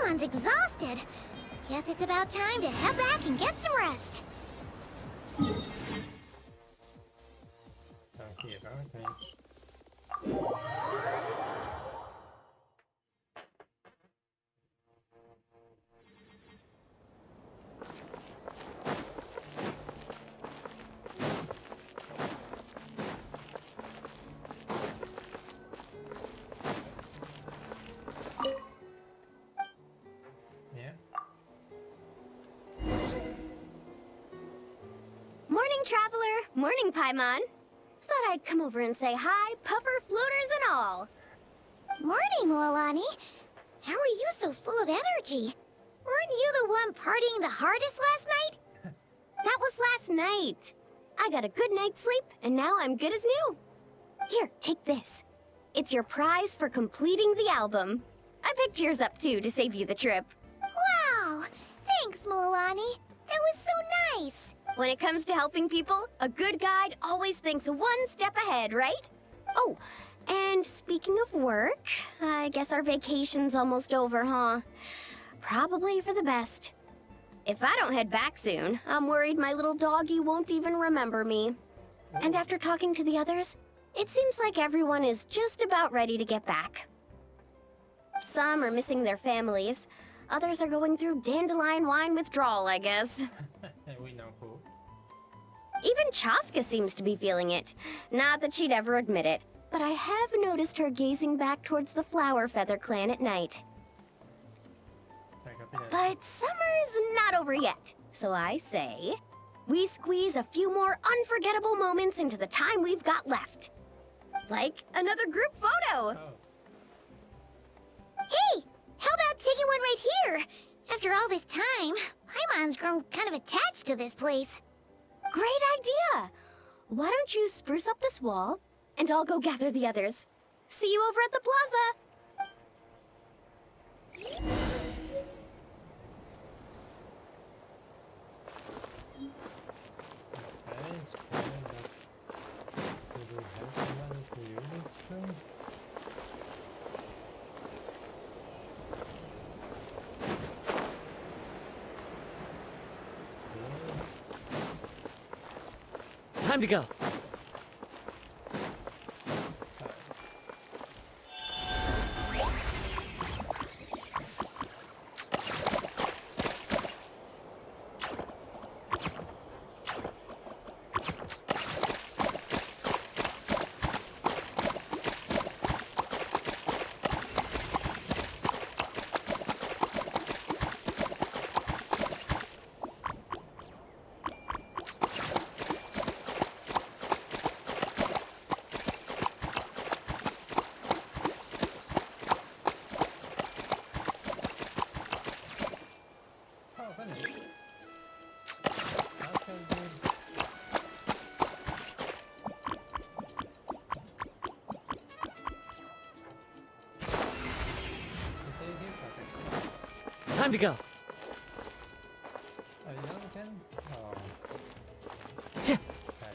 Paimon's exhausted. Guess it's about time to head back and get some rest. Okay. Morning, Traveler. Morning, Paimon. Thought I'd come over and say hi, puffer, floaters, and all. Morning, Mualani. How are you so full of energy? Weren't you the one partying the hardest last night? That was last night. I got a good night's sleep, and now I'm good as new. Here, take this. It's your prize for completing the album. I picked yours up, too, to save you the trip. Wow! Thanks, Mualani. That was so nice. When it comes to helping people, a good guide always thinks one step ahead, right? Oh, and speaking of work, I guess our vacation's almost over, huh? Probably for the best. If I don't head back soon, I'm worried my little doggy won't even remember me. And after talking to the others, it seems like everyone is just about ready to get back. Some are missing their families. Others are going through dandelion wine withdrawal, I guess. We know who. Even Chaska seems to be feeling it. Not that she'd ever admit it, but I have noticed her gazing back towards the Flower Feather clan at night. But summer's not over yet, so I say, we squeeze a few more unforgettable moments into the time we've got left. Like another group photo! Oh. Hey! How about taking one right here? After all this time, Paimon's grown kind of attached to this place. Great idea! Why don't you spruce up this wall, and I'll go gather the others. See you over at the plaza! Okay, it's fine, but do we have somebody to use this thing? Time to go. Time to go. Are you done again? Oh. Tch. That's sad.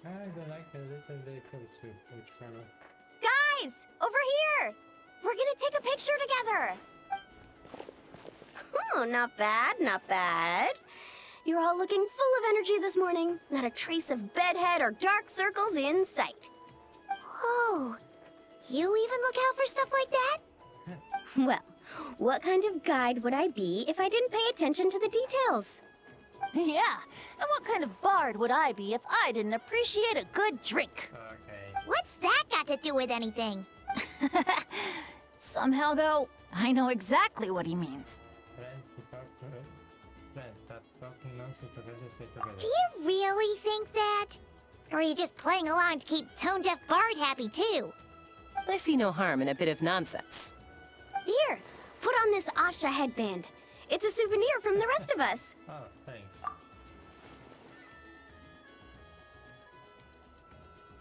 I don't like the little day too. Which one? Guys, over here! We're gonna take a picture together! Oh, not bad, not bad. You're all looking full of energy this morning. Not a trace of bedhead or dark circles in sight. Whoa. You even look out for stuff like that? Well, what kind of guide would I be if I didn't pay attention to the details? Yeah, and what kind of bard would I be if I didn't appreciate a good drink? Okay. What's that got to do with anything? Somehow, though, I know exactly what he means. Friends, stop talking nonsense to really stay together. Do you really think that? Or are you just playing along to keep tone-deaf Bard happy too? I see no harm in a bit of nonsense. Here, put on this Asha headband. It's a souvenir from the rest of us. Oh, thanks.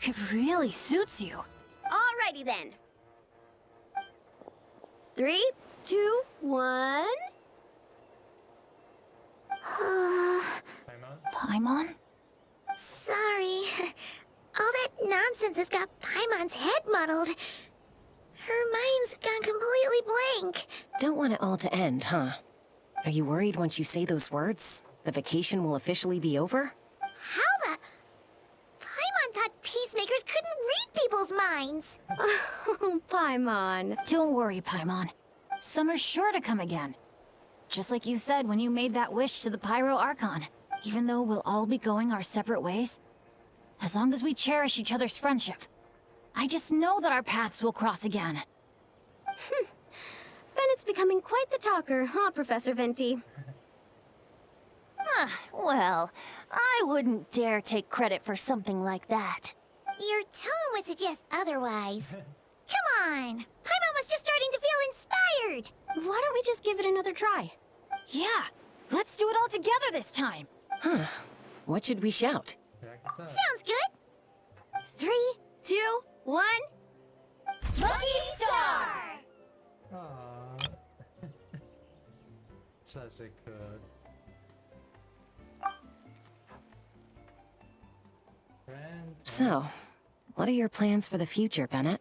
It really suits you. Alrighty then. 3, 2, 1. Paimon? Paimon? Sorry. All that nonsense has got Paimon's head muddled. Her mind's gone completely blank. Don't want it all to end, huh? Are you worried once you say those words, the vacation will officially be over? How the... Paimon thought peacemakers couldn't read people's minds. Oh, Paimon. Don't worry, Paimon. Summer's sure to come again. Just like you said when you made that wish to the Pyro Archon. Even though we'll all be going our separate ways, as long as we cherish each other's friendship, I just know that our paths will cross again. Bennett's becoming quite the talker, huh, Professor Venti? Well, I wouldn't dare take credit for something like that. Your tone would suggest otherwise. Come on! Paimon was just starting to feel inspired! Why don't we just give it another try? Yeah, let's do it all together this time. Huh. What should we shout? Like it's up. Sounds good! 3, 2, 1. Lucky Star! Aww. Such a good. Friend. So, what are your plans for the future, Bennett?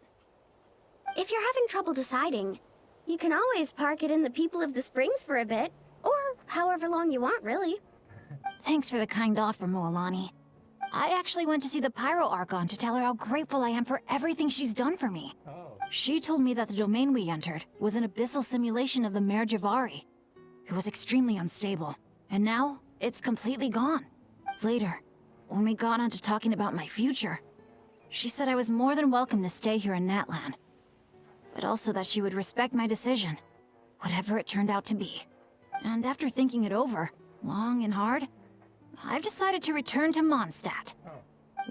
If you're having trouble deciding, you can always park it in the People of the Springs for a bit. Or however long you want, really. Thanks for the kind offer, Moalani. I actually went to see the Pyro Archon to tell her how grateful I am for everything she's done for me. Oh. She told me that the domain we entered was an abyssal simulation of the Mare Javari. It was extremely unstable, and now it's completely gone. Later, when we got on to talking about my future, she said I was more than welcome to stay here in Natlan, but also that she would respect my decision, whatever it turned out to be. And after thinking it over, long and hard, I've decided to return to Mondstadt.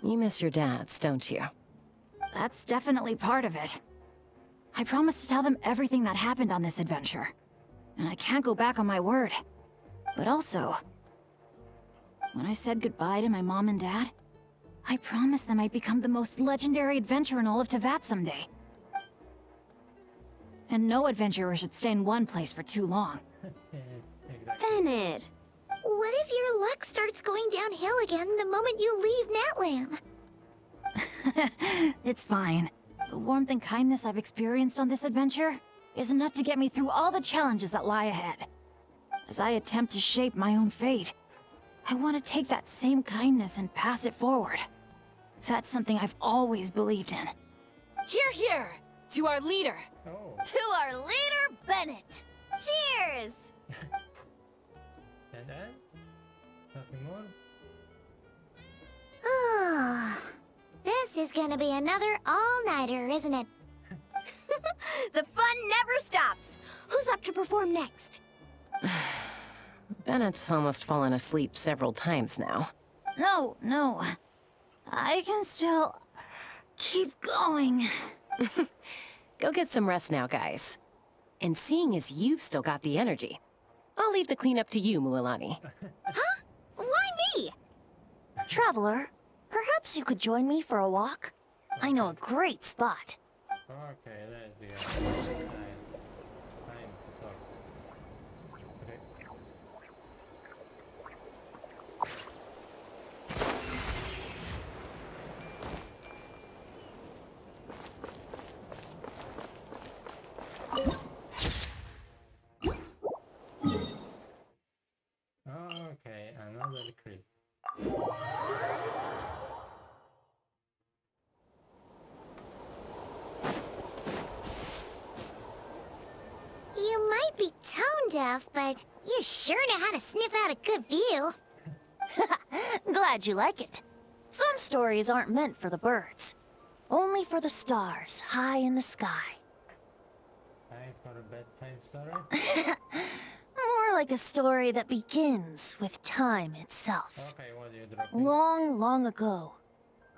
You miss your dads, don't you? That's definitely part of it. I promised to tell them everything that happened on this adventure, and I can't go back on my word. But also, when I said goodbye to my mom and dad, I promised them I'd become the most legendary adventurer in all of Tevat someday. And no adventurer should stay in one place for too long. Exactly. Bennett. What if your luck starts going downhill again the moment you leave Natlan? It's fine. The warmth and kindness I've experienced on this adventure is enough to get me through all the challenges that lie ahead. As I attempt to shape my own fate, I want to take that same kindness and pass it forward. That's something I've always believed in. Hear, hear! To our leader! Oh. To our leader, Bennett! Cheers! And then? Nothing more? Oh, this is gonna be another all-nighter, isn't it? The fun never stops. Who's up to perform next? Bennett's almost fallen asleep several times now. No. I can still keep going. Go get some rest now, guys. And seeing as you've still got the energy, I'll leave the cleanup to you, Mualani. Why me? Traveler, perhaps you could join me for a walk? I know a great spot. Okay, let's go. Time to talk. Okay. stuff, but you sure know how to sniff out a good view. Glad you like it. Some stories aren't meant for the birds. Only for the stars high in the sky. Time for a bedtime story? More like a story that begins with time itself. Okay, what are you dropping? Long, long ago,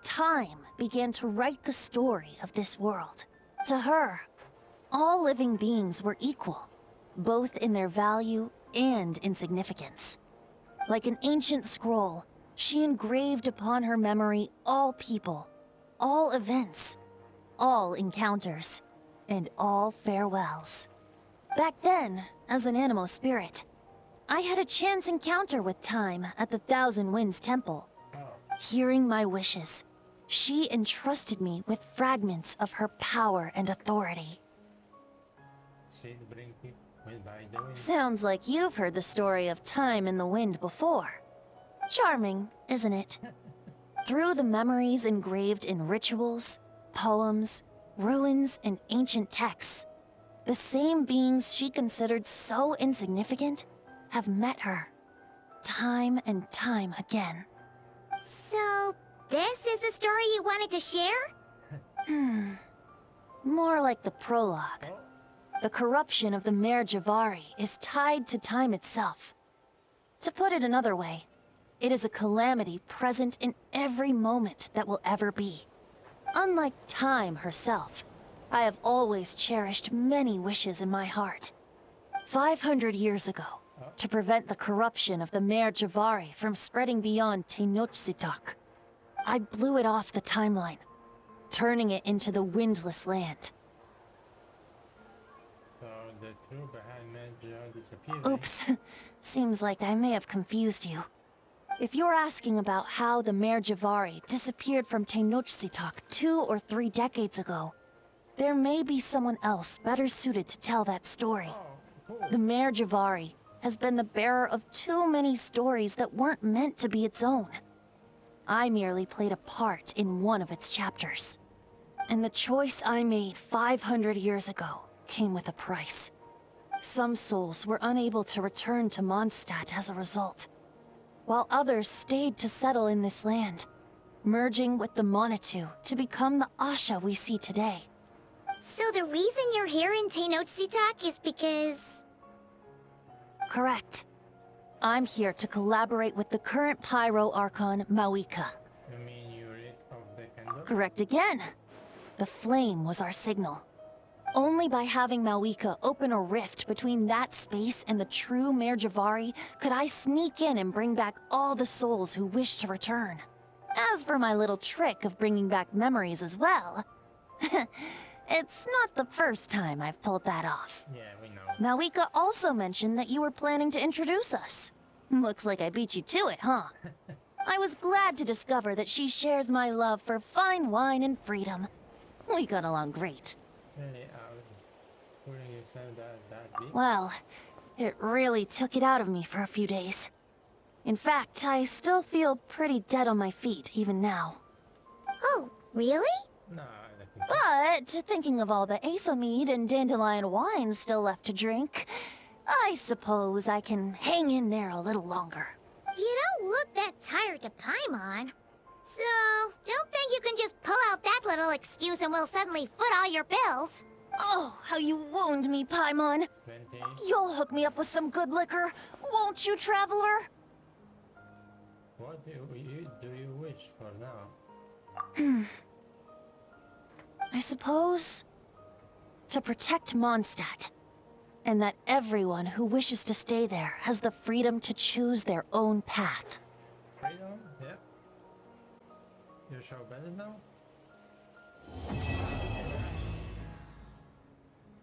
time began to write the story of this world. To her, all living beings were equal, both in their value and in significance. Like an ancient scroll, she engraved upon her memory all people, all events, all encounters, and all farewells. Back then, as an animal spirit, I had a chance encounter with time at the Thousand Winds Temple. Oh, Hearing my wishes, she entrusted me with fragments of her power and authority. seed bring people with by the wind. Sounds like you've heard the story of time in the wind before. Charming, isn't it? Through the memories engraved in rituals, poems, ruins, and ancient texts, the same beings she considered so insignificant have met her, time and time again. So, this is the story you wanted to share? More like the prologue. Oh, The corruption of the Mare Javari is tied to time itself. To put it another way, it is a calamity present in every moment that will ever be. Unlike time herself, I have always cherished many wishes in my heart. 500 years ago, to prevent the corruption of the Mare Javari from spreading beyond Tenochtitlan, I blew it off the timeline, turning it into the Windless Land. so the truth behind Medja disappearing. Oops. Seems like I may have confused you. If you're asking about how the Mare Javari disappeared from Tenochtitlan 2 or 3 decades ago, there may be someone else better suited to tell that story. Oh, cool. The Mare Javari has been the bearer of too many stories that weren't meant to be its own. I merely played a part in one of its chapters. And the choice I made 500 years ago came with a price. Some souls were unable to return to Mondstadt as a result, while others stayed to settle in this land, merging with the Monitu to become the Asha we see today. So the reason you're here in Tenochtitlan is because... Correct. I'm here to collaborate with the current Pyro Archon, Mawika. You mean you rid of the candle? Correct again. The flame was our signal. Only by having Mawika open a rift between that space and the true Mare Javari could I sneak in and bring back all the souls who wish to return. As for my little trick of bringing back memories as well, it's not the first time I've pulled that off. Yeah, we know. Mawika also mentioned that you were planning to introduce us. Looks like I beat you to it, huh? I was glad to discover that she shares my love for fine wine and freedom. We got along great. Really out. Putting yourself that deep? Well, it really took it out of me for a few days. In fact, I still feel pretty dead on my feet even now. Oh, really? No, I don't think so. But thinking of all the Afa mead and dandelion wine still left to drink, I suppose I can hang in there a little longer. You don't look that tired to Paimon. So, don't think you can just pull out that little excuse and we'll suddenly foot all your bills. Oh, how you wound me, Paimon. 20. You'll hook me up with some good liquor, won't you, traveler? What do you wish for now? I suppose to protect Mondstadt, and that everyone who wishes to stay there has the freedom to choose their own path. Freedom? Yeah. You show better now?